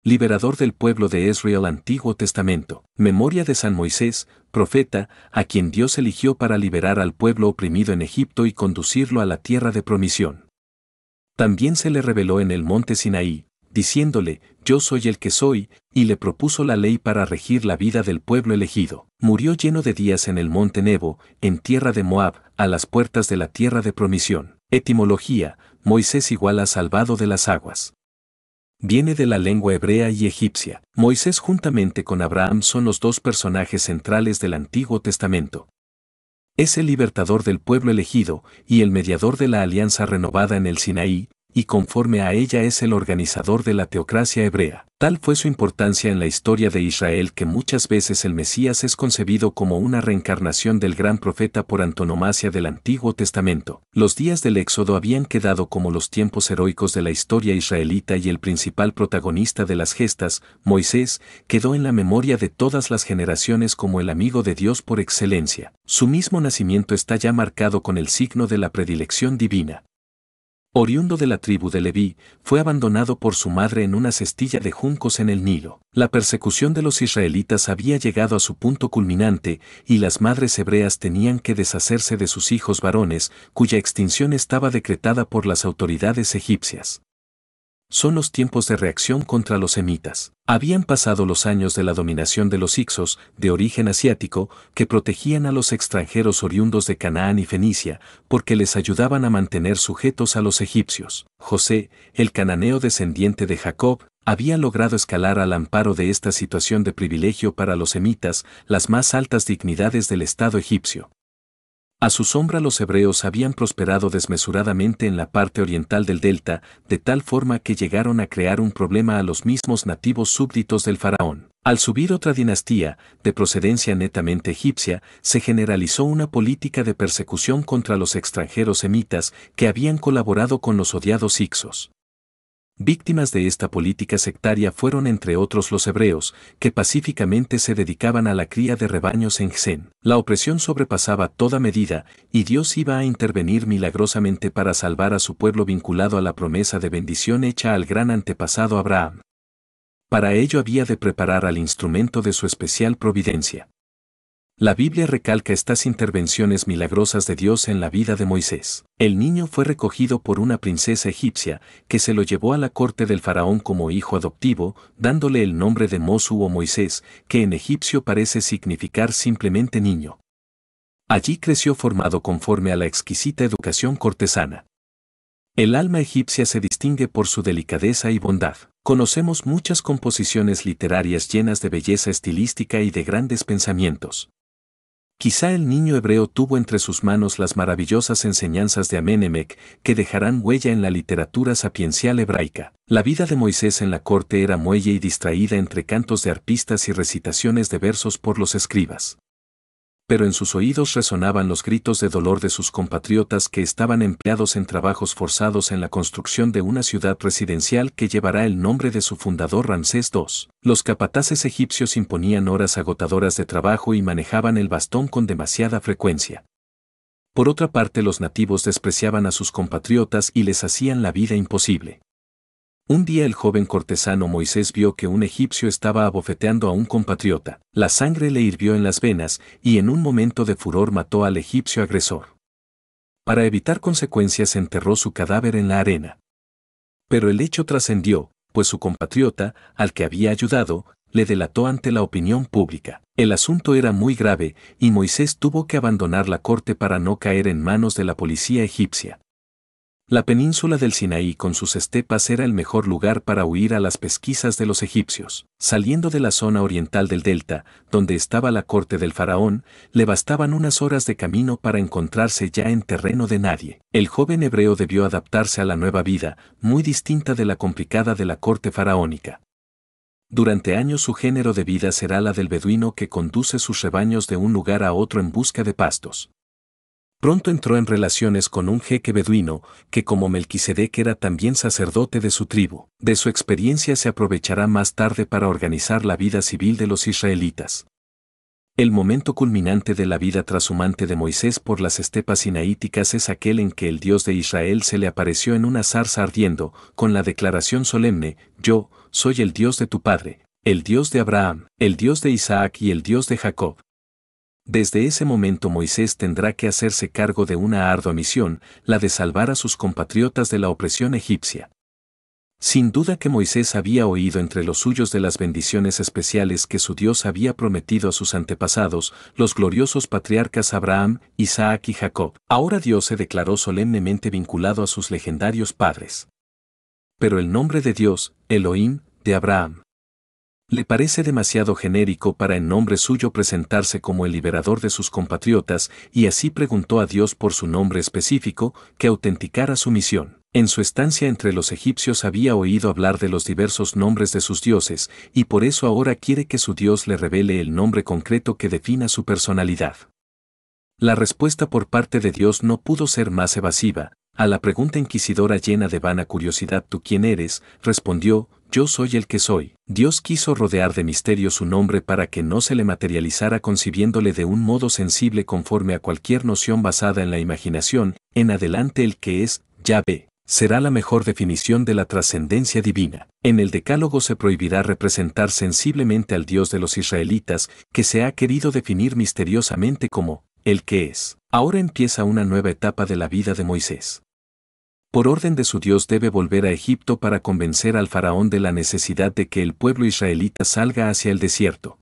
liberador del pueblo de Israel. Antiguo Testamento. Memoria de San Moisés, profeta, a quien Dios eligió para liberar al pueblo oprimido en Egipto y conducirlo a la tierra de promisión. También se le reveló en el monte Sinaí, diciéndole, yo soy el que soy, y le propuso la ley para regir la vida del pueblo elegido. Murió lleno de días en el monte Nebo, en tierra de Moab, a las puertas de la tierra de promisión. Etimología, Moisés igual a salvado de las aguas. Viene de la lengua hebrea y egipcia. Moisés juntamente con Abraham son los dos personajes centrales del Antiguo Testamento. Es el libertador del pueblo elegido y el mediador de la alianza renovada en el Sinaí, y conforme a ella es el organizador de la teocracia hebrea. Tal fue su importancia en la historia de Israel que muchas veces el Mesías es concebido como una reencarnación del gran profeta por antonomasia del Antiguo Testamento. Los días del Éxodo habían quedado como los tiempos heroicos de la historia israelita y el principal protagonista de las gestas, Moisés, quedó en la memoria de todas las generaciones como el amigo de Dios por excelencia. Su mismo nacimiento está ya marcado con el signo de la predilección divina. Oriundo de la tribu de Leví, fue abandonado por su madre en una cestilla de juncos en el Nilo. La persecución de los israelitas había llegado a su punto culminante y las madres hebreas tenían que deshacerse de sus hijos varones, cuya extinción estaba decretada por las autoridades egipcias. Son los tiempos de reacción contra los semitas. Habían pasado los años de la dominación de los hicsos, de origen asiático, que protegían a los extranjeros oriundos de Canaán y Fenicia, porque les ayudaban a mantener sujetos a los egipcios. José, el cananeo descendiente de Jacob, había logrado escalar al amparo de esta situación de privilegio para los semitas, las más altas dignidades del Estado egipcio. A su sombra los hebreos habían prosperado desmesuradamente en la parte oriental del delta, de tal forma que llegaron a crear un problema a los mismos nativos súbditos del faraón. Al subir otra dinastía, de procedencia netamente egipcia, se generalizó una política de persecución contra los extranjeros semitas que habían colaborado con los odiados hicsos. Víctimas de esta política sectaria fueron entre otros los hebreos, que pacíficamente se dedicaban a la cría de rebaños en Gsen. La opresión sobrepasaba toda medida, y Dios iba a intervenir milagrosamente para salvar a su pueblo vinculado a la promesa de bendición hecha al gran antepasado Abraham. Para ello había de preparar al instrumento de su especial providencia. La Biblia recalca estas intervenciones milagrosas de Dios en la vida de Moisés. El niño fue recogido por una princesa egipcia, que se lo llevó a la corte del faraón como hijo adoptivo, dándole el nombre de Mosu o Moisés, que en egipcio parece significar simplemente niño. Allí creció formado conforme a la exquisita educación cortesana. El alma egipcia se distingue por su delicadeza y bondad. Conocemos muchas composiciones literarias llenas de belleza estilística y de grandes pensamientos. Quizá el niño hebreo tuvo entre sus manos las maravillosas enseñanzas de Amenemec, que dejarán huella en la literatura sapiencial hebraica. La vida de Moisés en la corte era muelle y distraída entre cantos de arpistas y recitaciones de versos por los escribas. Pero en sus oídos resonaban los gritos de dolor de sus compatriotas que estaban empleados en trabajos forzados en la construcción de una ciudad residencial que llevará el nombre de su fundador Ramsés II. Los capataces egipcios imponían horas agotadoras de trabajo y manejaban el bastón con demasiada frecuencia. Por otra parte, los nativos despreciaban a sus compatriotas y les hacían la vida imposible. Un día el joven cortesano Moisés vio que un egipcio estaba abofeteando a un compatriota. La sangre le hirvió en las venas y en un momento de furor mató al egipcio agresor. Para evitar consecuencias enterró su cadáver en la arena. Pero el hecho trascendió, pues su compatriota, al que había ayudado, le delató ante la opinión pública. El asunto era muy grave y Moisés tuvo que abandonar la corte para no caer en manos de la policía egipcia. La península del Sinaí con sus estepas era el mejor lugar para huir a las pesquisas de los egipcios. Saliendo de la zona oriental del delta, donde estaba la corte del faraón, le bastaban unas horas de camino para encontrarse ya en terreno de nadie. El joven hebreo debió adaptarse a la nueva vida, muy distinta de la complicada de la corte faraónica. Durante años su género de vida será la del beduino que conduce sus rebaños de un lugar a otro en busca de pastos. Pronto entró en relaciones con un jeque beduino, que como Melquisedec era también sacerdote de su tribu. De su experiencia se aprovechará más tarde para organizar la vida civil de los israelitas. El momento culminante de la vida trashumante de Moisés por las estepas sinaíticas es aquel en que el Dios de Israel se le apareció en una zarza ardiendo, con la declaración solemne: yo, soy el Dios de tu padre, el Dios de Abraham, el Dios de Isaac y el Dios de Jacob. Desde ese momento Moisés tendrá que hacerse cargo de una ardua misión, la de salvar a sus compatriotas de la opresión egipcia. Sin duda que Moisés había oído entre los suyos de las bendiciones especiales que su Dios había prometido a sus antepasados, los gloriosos patriarcas Abraham, Isaac y Jacob. Ahora Dios se declaró solemnemente vinculado a sus legendarios padres. Pero el nombre de Dios, Elohim, de Abraham, le parece demasiado genérico para en nombre suyo presentarse como el liberador de sus compatriotas, y así preguntó a Dios por su nombre específico, que autenticara su misión. En su estancia entre los egipcios había oído hablar de los diversos nombres de sus dioses, y por eso ahora quiere que su Dios le revele el nombre concreto que defina su personalidad. La respuesta por parte de Dios no pudo ser más evasiva. A la pregunta inquisidora llena de vana curiosidad ¿tú quién eres?, respondió, yo soy el que soy. Dios quiso rodear de misterio su nombre para que no se le materializara concibiéndole de un modo sensible conforme a cualquier noción basada en la imaginación. En adelante el que es, Yahvé, será la mejor definición de la trascendencia divina. En el Decálogo se prohibirá representar sensiblemente al Dios de los israelitas, que se ha querido definir misteriosamente como el que es. Ahora empieza una nueva etapa de la vida de Moisés. Por orden de su Dios debe volver a Egipto para convencer al faraón de la necesidad de que el pueblo israelita salga hacia el desierto.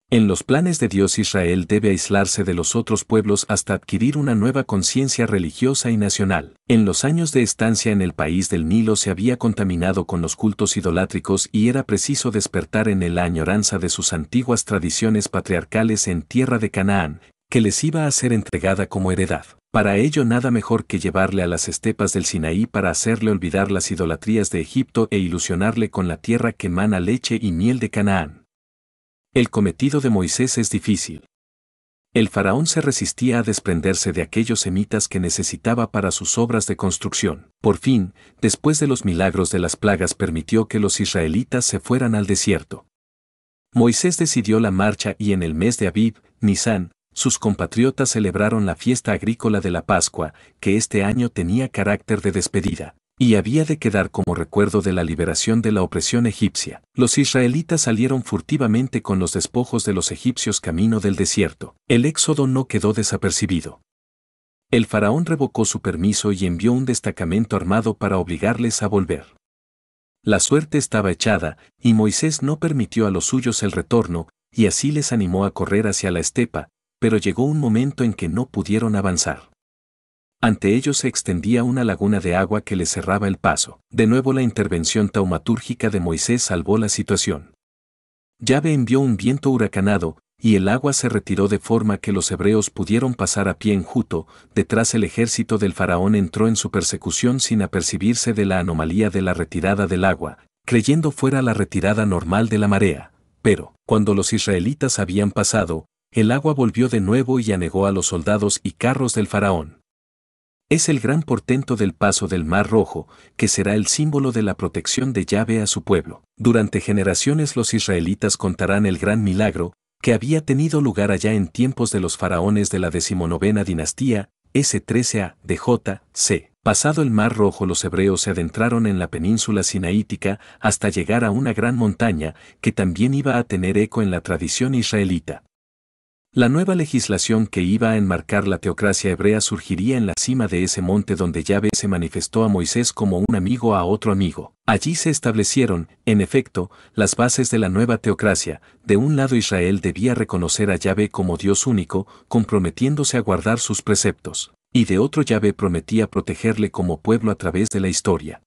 En los planes de Dios Israel debe aislarse de los otros pueblos hasta adquirir una nueva conciencia religiosa y nacional. En los años de estancia en el país del Nilo se había contaminado con los cultos idolátricos y era preciso despertar en él la añoranza de sus antiguas tradiciones patriarcales en tierra de Canaán, que les iba a ser entregada como heredad. Para ello nada mejor que llevarle a las estepas del Sinaí para hacerle olvidar las idolatrías de Egipto e ilusionarle con la tierra que mana leche y miel de Canaán. El cometido de Moisés es difícil. El faraón se resistía a desprenderse de aquellos semitas que necesitaba para sus obras de construcción. Por fin, después de los milagros de las plagas, permitió que los israelitas se fueran al desierto. Moisés decidió la marcha y en el mes de Abib, Nisán, sus compatriotas celebraron la fiesta agrícola de la Pascua, que este año tenía carácter de despedida, y había de quedar como recuerdo de la liberación de la opresión egipcia. Los israelitas salieron furtivamente con los despojos de los egipcios camino del desierto. El éxodo no quedó desapercibido. El faraón revocó su permiso y envió un destacamento armado para obligarles a volver. La suerte estaba echada, y Moisés no permitió a los suyos el retorno, y así les animó a correr hacia la estepa, pero llegó un momento en que no pudieron avanzar. Ante ellos se extendía una laguna de agua que les cerraba el paso. De nuevo la intervención taumatúrgica de Moisés salvó la situación. Yahvé envió un viento huracanado, y el agua se retiró de forma que los hebreos pudieron pasar a pie enjuto. Detrás el ejército del faraón entró en su persecución sin apercibirse de la anomalía de la retirada del agua, creyendo fuera la retirada normal de la marea. Pero, cuando los israelitas habían pasado, el agua volvió de nuevo y anegó a los soldados y carros del faraón. Es el gran portento del paso del Mar Rojo, que será el símbolo de la protección de Yahvé a su pueblo. Durante generaciones los israelitas contarán el gran milagro, que había tenido lugar allá en tiempos de los faraones de la 19ª dinastía, S13a, de J.C. Pasado el Mar Rojo los hebreos se adentraron en la península sinaítica hasta llegar a una gran montaña, que también iba a tener eco en la tradición israelita. La nueva legislación que iba a enmarcar la teocracia hebrea surgiría en la cima de ese monte donde Yahvé se manifestó a Moisés como un amigo a otro amigo. Allí se establecieron, en efecto, las bases de la nueva teocracia. De un lado Israel debía reconocer a Yahvé como Dios único, comprometiéndose a guardar sus preceptos, y de otro Yahvé prometía protegerle como pueblo a través de la historia.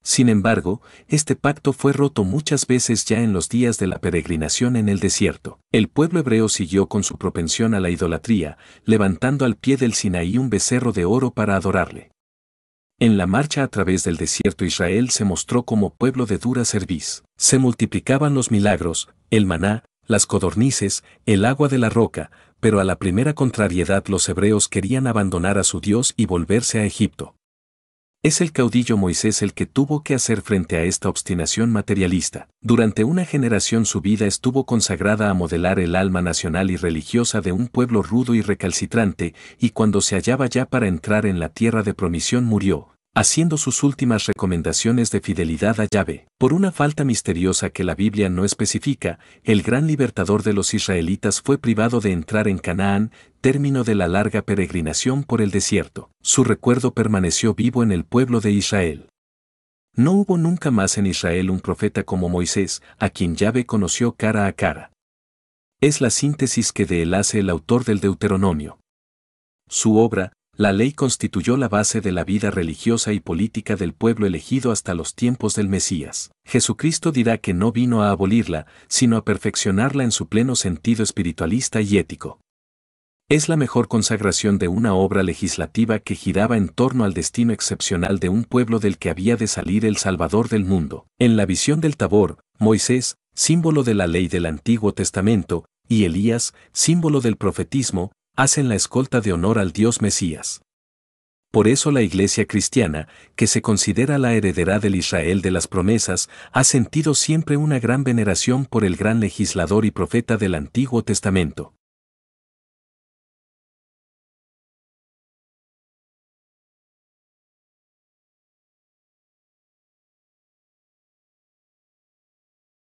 Sin embargo, este pacto fue roto muchas veces ya en los días de la peregrinación en el desierto. El pueblo hebreo siguió con su propensión a la idolatría, levantando al pie del Sinaí un becerro de oro para adorarle. En la marcha a través del desierto Israel se mostró como pueblo de dura cerviz. Se multiplicaban los milagros, el maná, las codornices, el agua de la roca, pero a la primera contrariedad los hebreos querían abandonar a su Dios y volverse a Egipto. Es el caudillo Moisés el que tuvo que hacer frente a esta obstinación materialista. Durante una generación su vida estuvo consagrada a modelar el alma nacional y religiosa de un pueblo rudo y recalcitrante, y cuando se hallaba ya para entrar en la tierra de promisión murió, haciendo sus últimas recomendaciones de fidelidad a Yahvé. Por una falta misteriosa que la Biblia no especifica, el gran libertador de los israelitas fue privado de entrar en Canaán, término de la larga peregrinación por el desierto. Su recuerdo permaneció vivo en el pueblo de Israel. No hubo nunca más en Israel un profeta como Moisés, a quien Yahvé conoció cara a cara. Es la síntesis que de él hace el autor del Deuteronomio. Su obra, la ley, constituyó la base de la vida religiosa y política del pueblo elegido hasta los tiempos del Mesías. Jesucristo dirá que no vino a abolirla, sino a perfeccionarla en su pleno sentido espiritualista y ético. Es la mejor consagración de una obra legislativa que giraba en torno al destino excepcional de un pueblo del que había de salir el Salvador del mundo. En la visión del Tabor, Moisés, símbolo de la ley del Antiguo Testamento, y Elías, símbolo del profetismo, hacen la escolta de honor al Dios Mesías. Por eso la Iglesia cristiana, que se considera la heredera del Israel de las promesas, ha sentido siempre una gran veneración por el gran legislador y profeta del Antiguo Testamento.